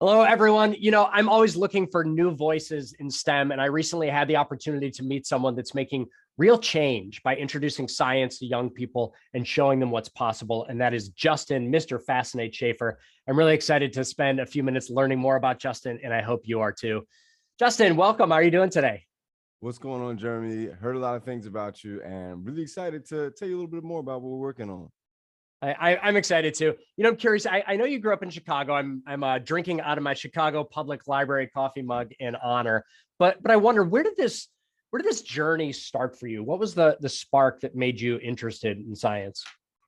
Hello, everyone. I'm always looking for new voices in STEM, and I recently had the opportunity to meet someone that's making real change by introducing science to young people and showing them what's possible, and that is Justin, Mr. Fascinate Shaifer. I'm really excited to spend a few minutes learning more about Justin, and I hope you are too. Justin, welcome. How are you doing today? What's going on, Jeremy? Heard a lot of things about you and really excited to tell you a little bit more about what we're working on. I'm excited too. I'm curious. I know you grew up in Chicago. I'm drinking out of my Chicago Public Library coffee mug in honor. But I wonder, where did this journey start for you? What was the spark that made you interested in science?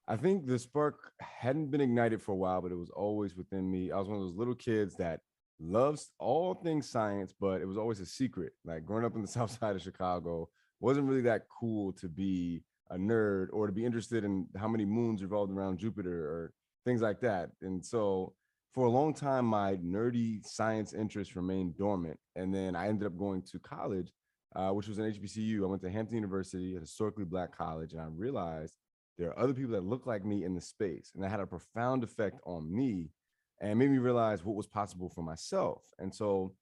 I think the spark hadn't been ignited for a while, but it was always within me. I was one of those little kids that loves all things science, but it was always a secret. Like growing up in the South Side of Chicago, wasn't really that cool to be a nerd or to be interested in how many moons revolved around Jupiter or things like that. And so for a long time, my nerdy science interests remained dormant. And then I ended up going to college, which was an HBCU. I went to Hampton University, a historically Black college, and I realized there are other people that look like me in the space. And that had a profound effect on me and made me realize what was possible for myself. And so,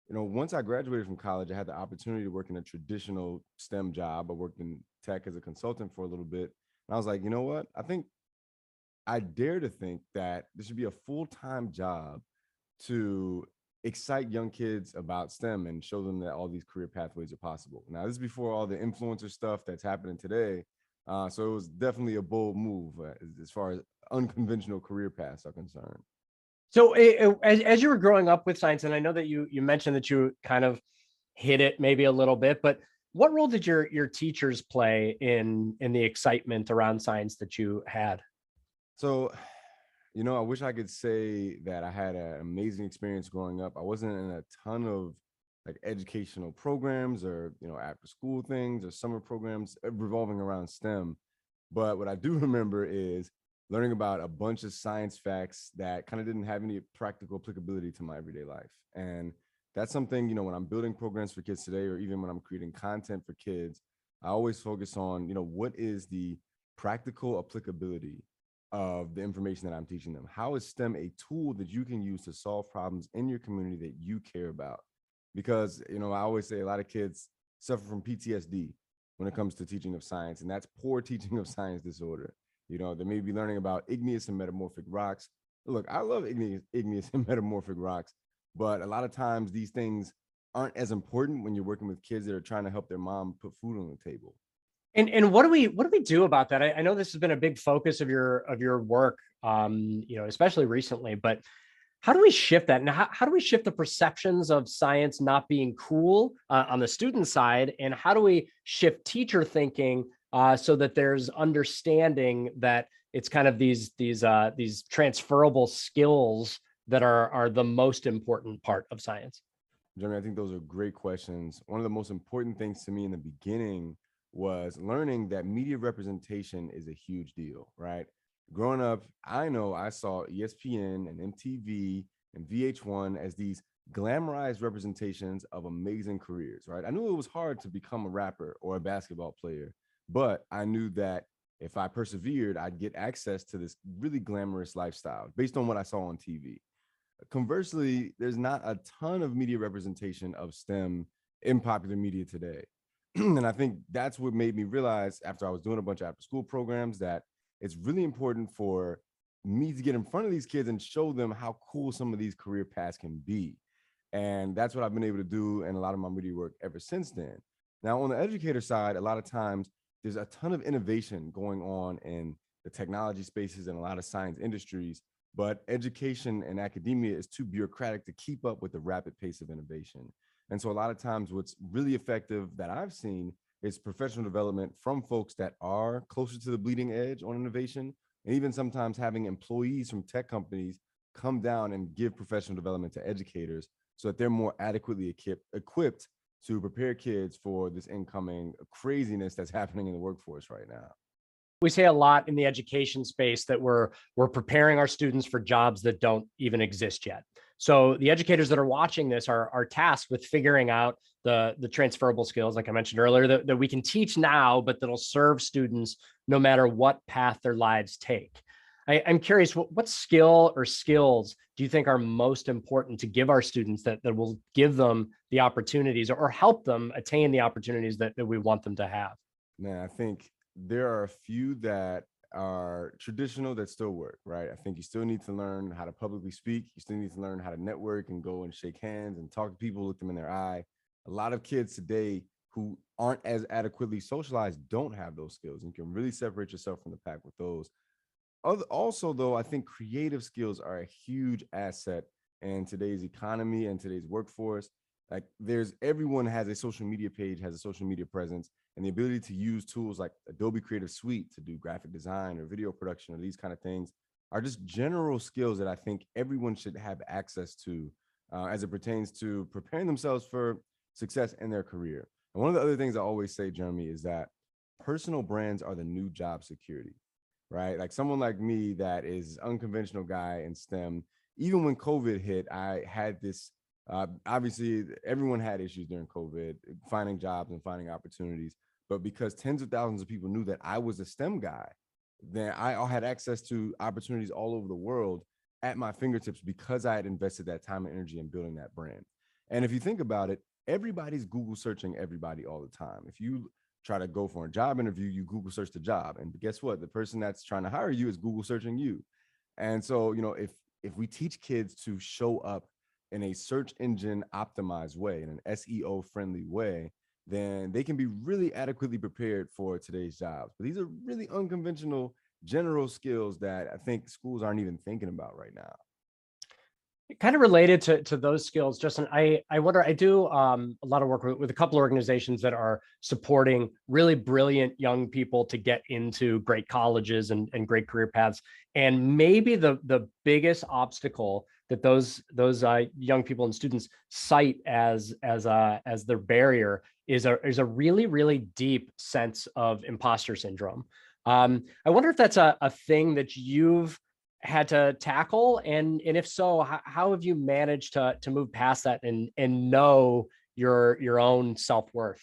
once I graduated from college, I had the opportunity to work in a traditional STEM job. I worked in tech as a consultant for a little bit. And I was like, you know what? I think I dare to think that this should be a full-time job to excite young kids about STEM and show them that all these career pathways are possible. Now, this is before all the influencer stuff that's happening today. So it was definitely a bold move as far as unconventional career paths are concerned. So as you were growing up with science, and I know that you mentioned that you kind of hit it maybe a little bit, but what role did your teachers play in the excitement around science that you had? So, I wish I could say that I had an amazing experience growing up. I wasn't in a ton of like educational programs or, after school things or summer programs revolving around STEM. But what I do remember is learning about a bunch of science facts that kind of didn't have any practical applicability to my everyday life. And that's something, when I'm building programs for kids today, or even when I'm creating content for kids, I always focus on, what is the practical applicability of the information that I'm teaching them? How is STEM a tool that you can use to solve problems in your community that you care about? Because, I always say a lot of kids suffer from PTSD when it comes to teaching of science, and that's poor teaching of science disorder. They may be learning about igneous and metamorphic rocks. Look, I love igneous and metamorphic rocks, but a lot of times these things aren't as important when you're working with kids that are trying to help their mom put food on the table. And what do we do about that? I know this has been a big focus of your work, especially recently. But how do we shift that? And how do we shift the perceptions of science not being cool on the student side? And how do we shift teacher thinking so that there's understanding that it's kind of these transferable skills that are the most important part of science? Jeremy, I think those are great questions. One of the most important things to me in the beginning was learning that media representation is a huge deal, right? Growing up, I know I saw ESPN and MTV and VH1 as these glamorized representations of amazing careers, right? I knew it was hard to become a rapper or a basketball player, but I knew that if I persevered, I'd get access to this really glamorous lifestyle based on what I saw on TV. Conversely, there's not a ton of media representation of STEM in popular media today. And I think that's what made me realize after I was doing a bunch of after school programs that it's really important for me to get in front of these kids and show them how cool some of these career paths can be. And that's what I've been able to do in a lot of my media work ever since then. Now, on the educator side, a lot of times there's a ton of innovation going on in the technology spaces and a lot of science industries, but education and academia is too bureaucratic to keep up with the rapid pace of innovation. And so a lot of times what's really effective that I've seen is professional development from folks that are closer to the bleeding edge on innovation, and even sometimes having employees from tech companies come down and give professional development to educators so that they're more adequately equipped to prepare kids for this incoming craziness that's happening in the workforce right now. We say a lot in the education space that we're preparing our students for jobs that don't even exist yet. So the educators that are watching this are tasked with figuring out the transferable skills, like I mentioned earlier, that we can teach now, but that'll serve students no matter what path their lives take. I'm curious, what skill or skills do you think are most important to give our students that will give them the opportunities or help them attain the opportunities that we want them to have? Man, I think there are a few that are traditional that still work, right? I think you still need to learn how to publicly speak. You still need to learn how to network and go and shake hands and talk to people, look them in their eye. A lot of kids today who aren't as adequately socialized don't have those skills, and you can really separate yourself from the pack with those. Also, though, I think creative skills are a huge asset in today's economy and today's workforce. Like, there's everyone has a social media page, has a social media presence, and the ability to use tools like Adobe Creative Suite to do graphic design or video production or these kind of things are just general skills that I think everyone should have access to as it pertains to preparing themselves for success in their career. And one of the other things I always say, Jeremy, is that personal brands are the new job security, right? Like someone like me that is unconventional guy in STEM, even when COVID hit, I had this, obviously everyone had issues during COVID, finding jobs and finding opportunities. But because tens of thousands of people knew that I was a STEM guy, then I had access to opportunities all over the world at my fingertips because I had invested that time and energy in building that brand. And if you think about it, everybody's Google searching everybody all the time. If you try to go for a job interview, you Google search the job. And guess what? The person that's trying to hire you is Google searching you. And so, if we teach kids to show up in a search engine optimized way, in an SEO friendly way, then they can be really adequately prepared for today's jobs. But these are really unconventional general skills that I think schools aren't even thinking about right now. Kind of related to those skills, Justin, I wonder, I do a lot of work with a couple of organizations that are supporting really brilliant young people to get into great colleges and great career paths. And maybe the biggest obstacle that those young people and students cite as their barrier is a really, really deep sense of imposter syndrome. I wonder if that's a thing that you've had to tackle, and if so, how have you managed to move past that and know your own self-worth?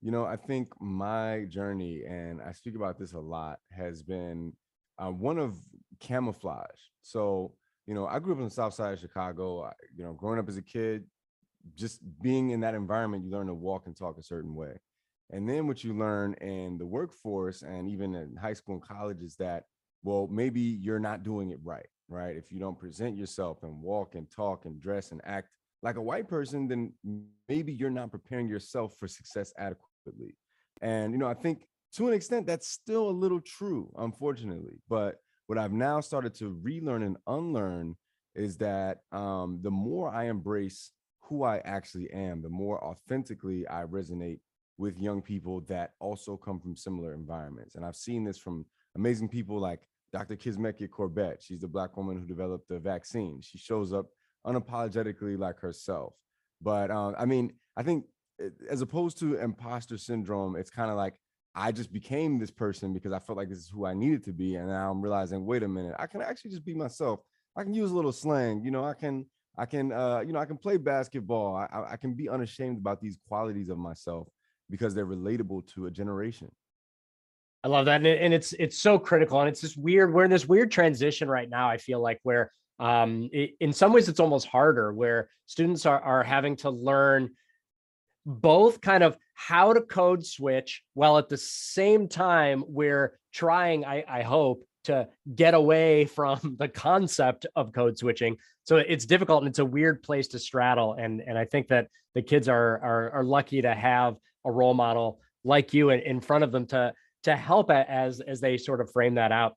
I think my journey, and I speak about this a lot, has been one of camouflage. So, I grew up on the South Side of Chicago. Growing up as a kid, just being in that environment, you learn to walk and talk a certain way. And then what you learn in the workforce and even in high school and college is that, well, maybe you're not doing it right, right? If you don't present yourself and walk and talk and dress and act like a white person, then maybe you're not preparing yourself for success adequately. And, I think to an extent that's still a little true, unfortunately. But what I've now started to relearn and unlearn is that the more I embrace who I actually am, the more authentically I resonate with young people that also come from similar environments. And I've seen this from amazing people like Dr. Kizzmekia Corbett. She's the Black woman who developed the vaccine. She shows up unapologetically like herself. But I think as opposed to imposter syndrome, it's kind of like I just became this person because I felt like this is who I needed to be. And now I'm realizing, wait a minute, I can actually just be myself. I can use a little slang. I can play basketball. I can be unashamed about these qualities of myself because they're relatable to a generation. I love that, and it's so critical, and it's just weird. We're in this weird transition right now. I feel like where in some ways it's almost harder, where students are having to learn both kind of how to code switch while at the same time we're trying, I hope, to get away from the concept of code switching. So it's difficult and it's a weird place to straddle. And I think that the kids are lucky to have a role model like you in front of them to help as they sort of frame that out.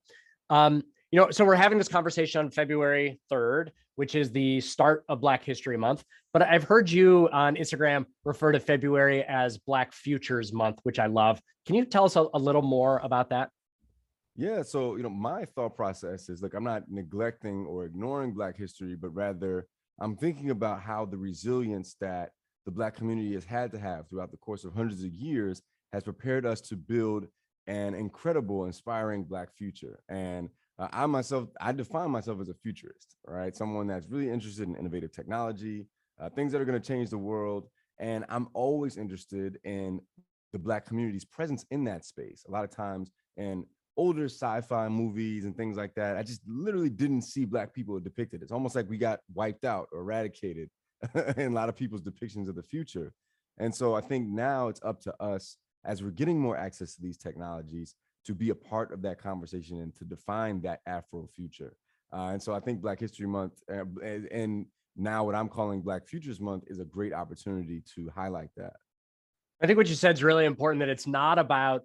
So we're having this conversation on February 3rd, which is the start of Black History Month. But I've heard you on Instagram refer to February as Black Futures Month, which I love. Can you tell us a little more about that? Yeah. So, my thought process is, look, I'm not neglecting or ignoring Black history, but rather I'm thinking about how the resilience that the Black community has had to have throughout the course of hundreds of years has prepared us to build an incredible, inspiring Black future. And I define myself as a futurist, right? Someone that's really interested in innovative technology, things that are going to change the world. And I'm always interested in the Black community's presence in that space. A lot of times in older sci-fi movies and things like that, I just literally didn't see Black people depicted. It's almost like we got wiped out or eradicated in a lot of people's depictions of the future. And so I think now it's up to us, as we're getting more access to these technologies, to be a part of that conversation and to define that Afro future. And so I think Black History Month and now what I'm calling Black Futures Month is a great opportunity to highlight that. I think what you said is really important, that it's not about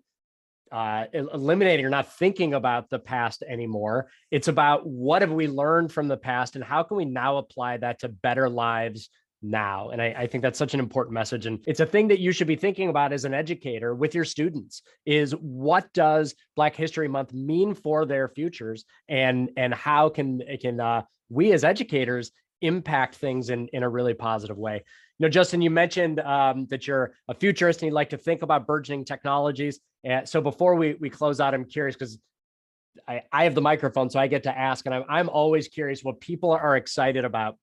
eliminating or not thinking about the past anymore. It's about what have we learned from the past and how can we now apply that to better lives now. And I think that's such an important message. And it's a thing that you should be thinking about as an educator with your students, is what does Black History Month mean for their futures, and how can we as educators impact things in a really positive way. Justin, you mentioned that you're a futurist and you like to think about burgeoning technologies. And so before we close out, I'm curious, because I have the microphone, so I get to ask, and I'm always curious what people are excited about.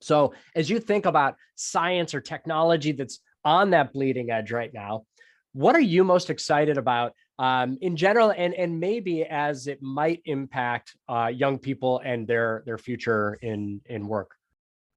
So as you think about science or technology that's on that bleeding edge right now, what are you most excited about in general, and maybe as it might impact young people and their future in work?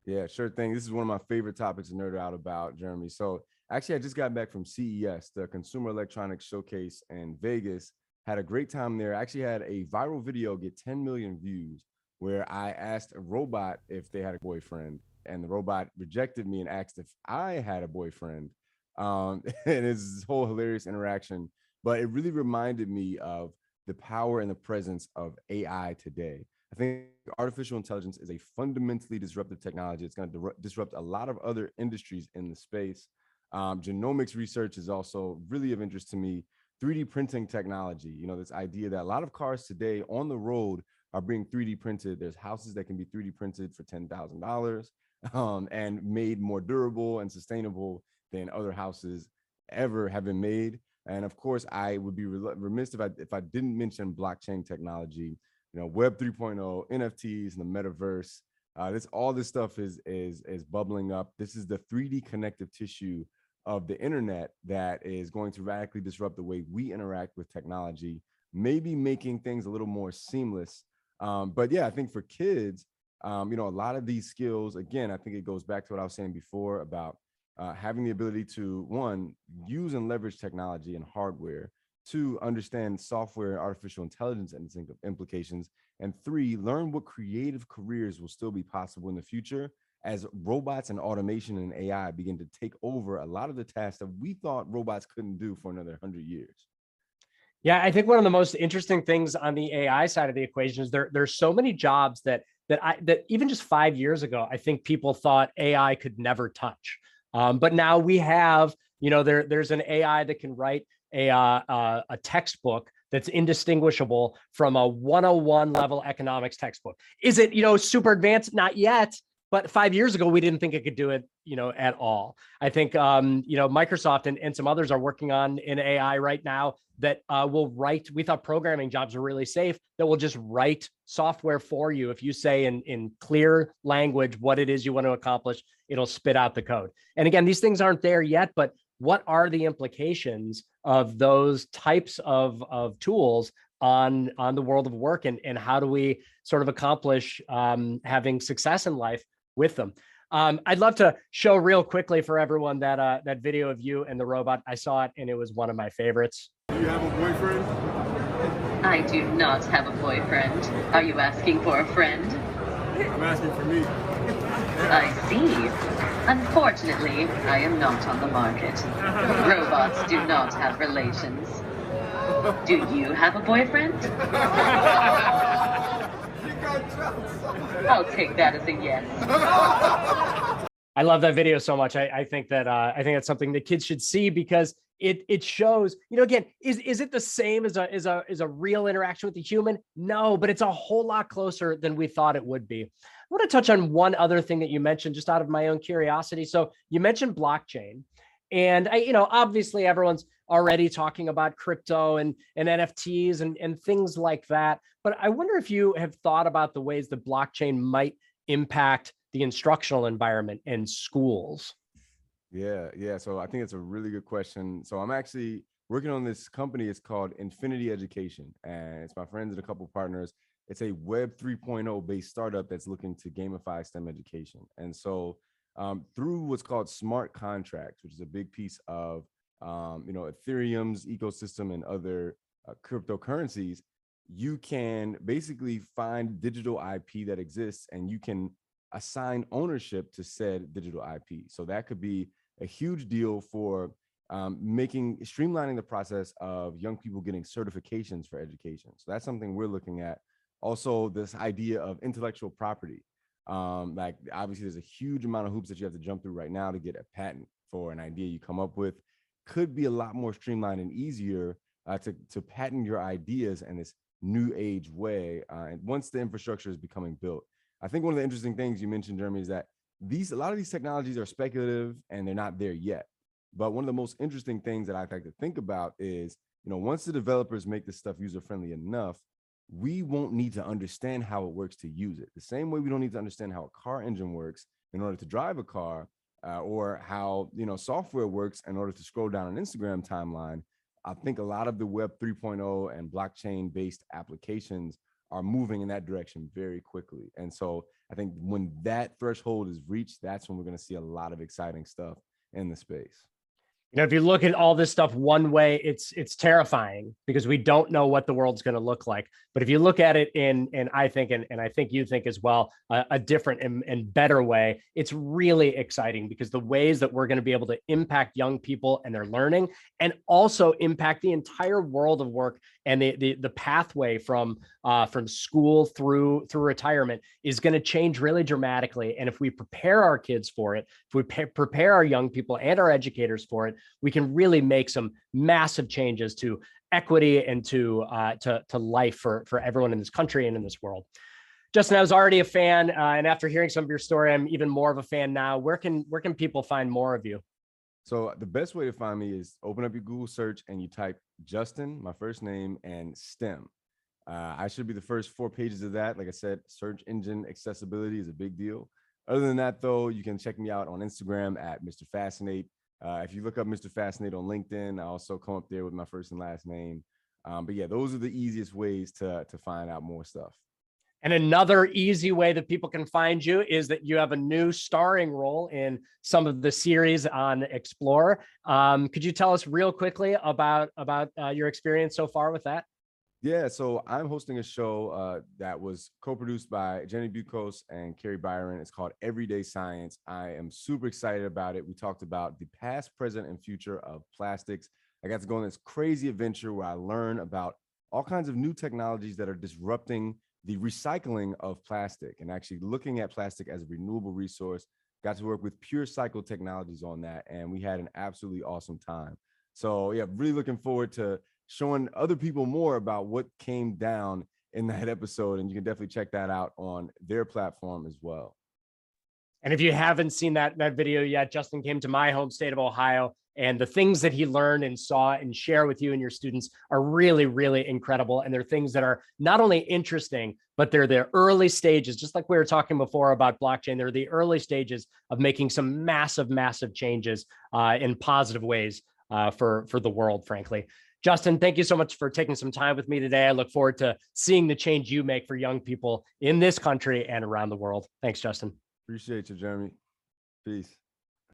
Yeah, sure thing. This is one of my favorite topics to nerd out about, Jeremy. So actually, I just got back from CES, the Consumer Electronics Showcase in Vegas. Had a great time there. I actually had a viral video get 10 million views where I asked a robot if they had a boyfriend, and the robot rejected me and asked if I had a boyfriend. And it's this whole hilarious interaction, but it really reminded me of the power and the presence of AI today. I think artificial intelligence is a fundamentally disruptive technology. It's going to disrupt a lot of other industries in the space. Genomics research is also really of interest to me. 3D printing technology, this idea that a lot of cars today on the road are being 3D printed. There's houses that can be 3D printed for $10,000 and made more durable and sustainable than other houses ever have been made. And of course, I would be remiss if I didn't mention blockchain technology. Web 3.0, NFTs, and the metaverse. All this stuff is bubbling up. This is the 3D connective tissue of the internet that is going to radically disrupt the way we interact with technology, maybe making things a little more seamless. But yeah, I think for kids, a lot of these skills, again, I think it goes back to what I was saying before about having the ability to, one, use and leverage technology and hardware, two, understand software and artificial intelligence and its implications, and three, learn what creative careers will still be possible in the future as robots and automation and AI begin to take over a lot of the tasks that we thought robots couldn't do for another 100 years. Yeah, I think one of the most interesting things on the AI side of the equation is there's so many jobs that even just 5 years ago, I think people thought AI could never touch. But now we have, there's an AI that can write a textbook that's indistinguishable from a 101 level economics textbook. Is it, super advanced? Not yet. But 5 years ago, we didn't think it could do it, at all. I think, Microsoft and some others are working on an AI right now that will write. We thought programming jobs were really safe, that will just write software for you. If you say in clear language what it is you want to accomplish, it'll spit out the code. And again, these things aren't there yet, but what are the implications of those types of tools on the world of work, and how do we sort of accomplish having success in life with them? I'd love to show real quickly for everyone that video of you and the robot. I saw it and it was one of my favorites. Do you have a boyfriend? I do not have a boyfriend. Are you asking for a friend? I'm asking for me. I see. Unfortunately, I am not on the market. Robots do not have relations. Do you have a boyfriend? I'll take that as a yes. I love that video so much. I think that's something that kids should see, because it shows, again, is it the same as a real interaction with the human? No, but it's a whole lot closer than we thought it would be. I want to touch on one other thing that you mentioned, just out of my own curiosity. So you mentioned blockchain, and obviously everyone's already talking about crypto and NFTs and things like that. But I wonder if you have thought about the ways that blockchain might impact the instructional environment in schools. Yeah. So I think it's a really good question. So I'm actually working on this company. It's called Infinity Education, and it's my friends and a couple of partners. It's a Web 3.0 based startup that's looking to gamify STEM education. And so through what's called smart contracts, which is a big piece of Ethereum's ecosystem and other cryptocurrencies, you can basically find digital IP that exists, and you can assign ownership to said digital IP. So that could be a huge deal for streamlining the process of young people getting certifications for education. So that's something we're looking at. Also, this idea of intellectual property. Like obviously there's a huge amount of hoops that you have to jump through right now to get a patent for an idea you come up with. Could be a lot more streamlined and easier to patent your ideas in this new age way. And once the infrastructure is becoming built, I think one of the interesting things you mentioned, Jeremy, is that a lot of these technologies are speculative and they're not there yet. But one of the most interesting things that I like to think about is, once the developers make this stuff user-friendly enough, we won't need to understand how it works to use it. The same way we don't need to understand how a car engine works in order to drive a car, or how software works in order to scroll down an Instagram timeline. I think a lot of the Web 3.0 and blockchain-based applications are moving in that direction very quickly. And so I think when that threshold is reached, that's when we're going to see a lot of exciting stuff in the space. If you look at all this stuff one way, it's terrifying because we don't know what the world's going to look like. But if you look at it in I think you think as well, a different and better way, it's really exciting because the ways that we're going to be able to impact young people and their learning, and also impact the entire world of work and the pathway from school through retirement is going to change really dramatically. And if we prepare our kids for it, if we prepare our young people and our educators for it, we can really make some massive changes to equity and to life for everyone in this country and in this world. Justin, I was already a fan, and after hearing some of your story, I'm even more of a fan now. Where can people find more of you? So the best way to find me is open up your Google search and you type Justin, my first name, and STEM. I should be the first 4 pages of that. Like I said, search engine accessibility is a big deal. Other than that, though, you can check me out on Instagram at Mr. Fascinate. If you look up Mr. Fascinate on LinkedIn, I also come up there with my first and last name. But yeah, those are the easiest ways to find out more stuff. And another easy way that people can find you is that you have a new starring role in some of the series on EXPLR. Could you tell us real quickly about your experience so far with that? Yeah, so I'm hosting a show that was co-produced by Jenny Bucos and Carrie Byron. It's called Everyday Science. I am super excited about it. We talked about the past, present, and future of plastics. I got to go on this crazy adventure where I learn about all kinds of new technologies that are disrupting the recycling of plastic and actually looking at plastic as a renewable resource. Got to work with Pure Cycle Technologies on that, and we had an absolutely awesome time. So yeah, really looking forward to showing other people more about what came down in that episode. And you can definitely check that out on their platform as well. And if you haven't seen that video yet, Justin came to my home state of Ohio, and the things that he learned and saw and share with you and your students are really, really incredible. And they're things that are not only interesting, but they're the early stages, just like we were talking before about blockchain. They're the early stages of making some massive, massive changes in positive ways for the world, frankly. Justin, thank you so much for taking some time with me today. I look forward to seeing the change you make for young people in this country and around the world. Thanks, Justin. Appreciate you, Jeremy. Peace.